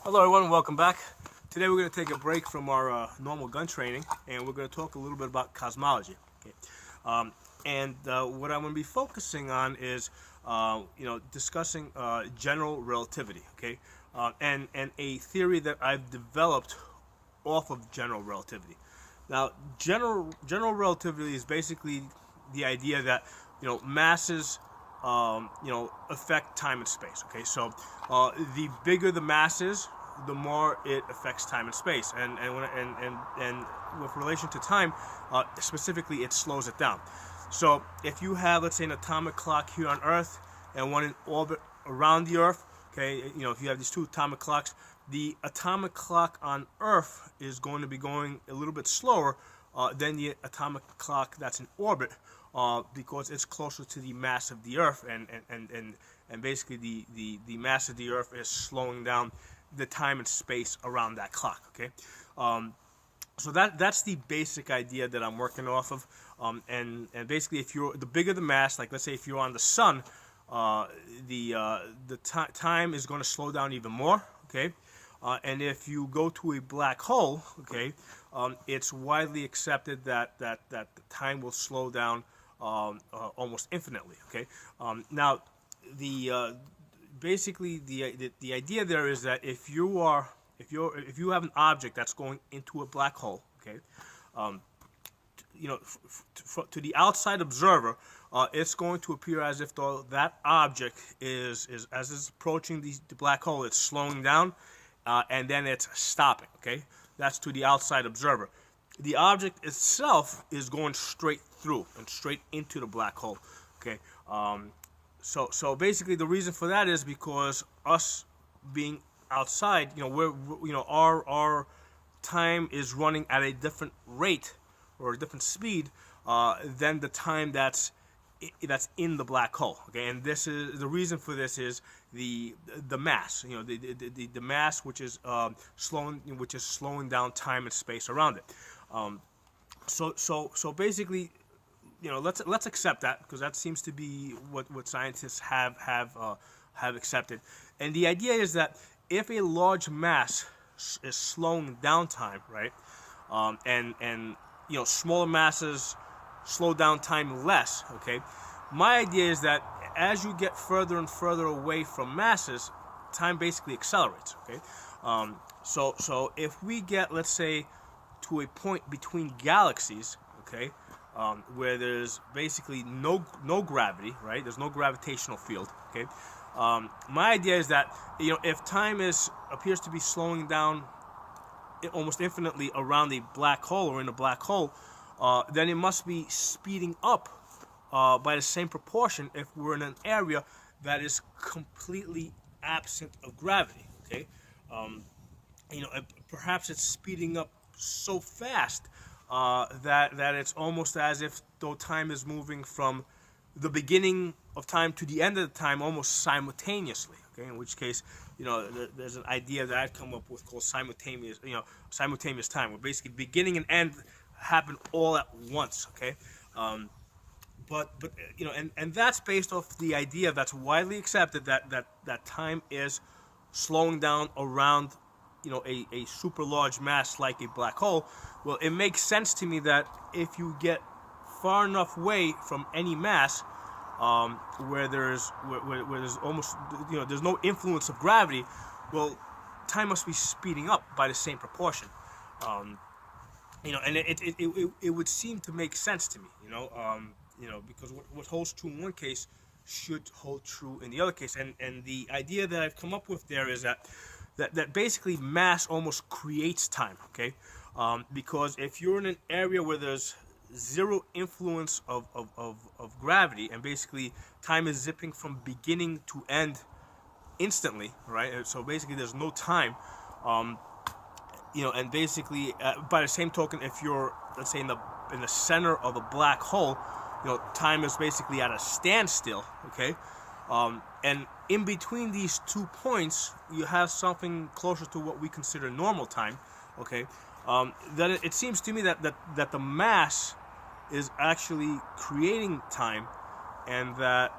Hello everyone, welcome back. Today we're going to take a break from our normal gun training and we're going to talk a little bit about cosmology. Okay? What I'm going to be focusing on is discussing general relativity, okay? And a theory that I've developed off of general relativity. Now, general relativity is basically the idea that masses affect time and space. Okay, so the bigger the mass is, the more it affects time and space, and with relation to time, specifically, it slows it down. So if you have, let's say, an atomic clock here on Earth and one in orbit around the Earth, okay, if you have these two atomic clocks, the atomic clock on Earth is going to be going a little bit slower than the atomic clock that's in orbit, because it's closer to the mass of the Earth, and basically the mass of the Earth is slowing down the time and space around that clock. Okay, so that's the basic idea that I'm working off of, and basically, if you're the bigger the mass, like let's say if you're on the sun, the time is going to slow down even more. Okay, and if you go to a black hole, okay, it's widely accepted that the time will slow down almost infinitely. Okay, now basically the idea there is that if you have an object that's going into a black hole, okay, to the outside observer, it's going to appear as if that object is as it's approaching the black hole, it's slowing down, and then it's stopping. Okay, that's to the outside observer. The object itself is going straight through and straight into the black hole. Okay, so basically the reason for that is because us being outside, our time is running at a different rate or a different speed than the time that's in the black hole. Okay, and this is the reason for this is the mass, the mass which is slowing down time and space around it. So basically, let's accept that, because that seems to be what scientists have accepted. And the idea is that if a large mass is slowing down time, right, and smaller masses slow down time less. Okay, my idea is that as you get further and further away from masses, time basically accelerates. Okay, so if we get, let's say, to a point between galaxies, okay, where there's basically no gravity, right? There's no gravitational field. Okay, my idea is that if time appears to be slowing down almost infinitely around a black hole or in a black hole, then it must be speeding up by the same proportion if we're in an area that is completely absent of gravity. Okay, perhaps it's speeding up so fast that it's almost as if though time is moving from the beginning of time to the end of the time almost simultaneously. Okay, in which case, there's an idea that I've come up with called simultaneous time, where basically beginning and end happen all at once. Okay, but and that's based off the idea that's widely accepted that time is slowing down around a super large mass like a black hole. Well, it makes sense to me that if you get far enough away from any mass, where there's almost there's no influence of gravity, well, time must be speeding up by the same proportion. And it would seem to make sense to me, because what holds true in one case should hold true in the other case. And the idea that I've come up with there is that basically mass almost creates time. Okay, because if you're in an area where there's zero influence of gravity, and basically time is zipping from beginning to end instantly, right? So basically there's no time, and basically by the same token, if you're, let's say, in the center of a black hole, time is basically at a standstill. Okay, and in between these 2 points, you have something closer to what we consider normal time. Okay, that it seems to me that the mass is actually creating time, and that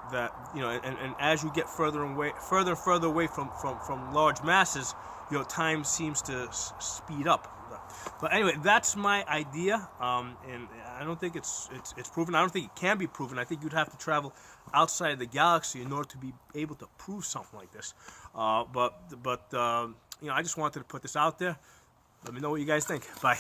you know, and as you get further and further away from large masses, you know, time seems to speed up. But anyway, that's my idea, and I don't think it's proven. I don't think it can be proven. I think you'd have to travel outside the galaxy in order to be able to prove something like this. But you know, I just wanted to put this out there. Let me know what you guys think. Bye.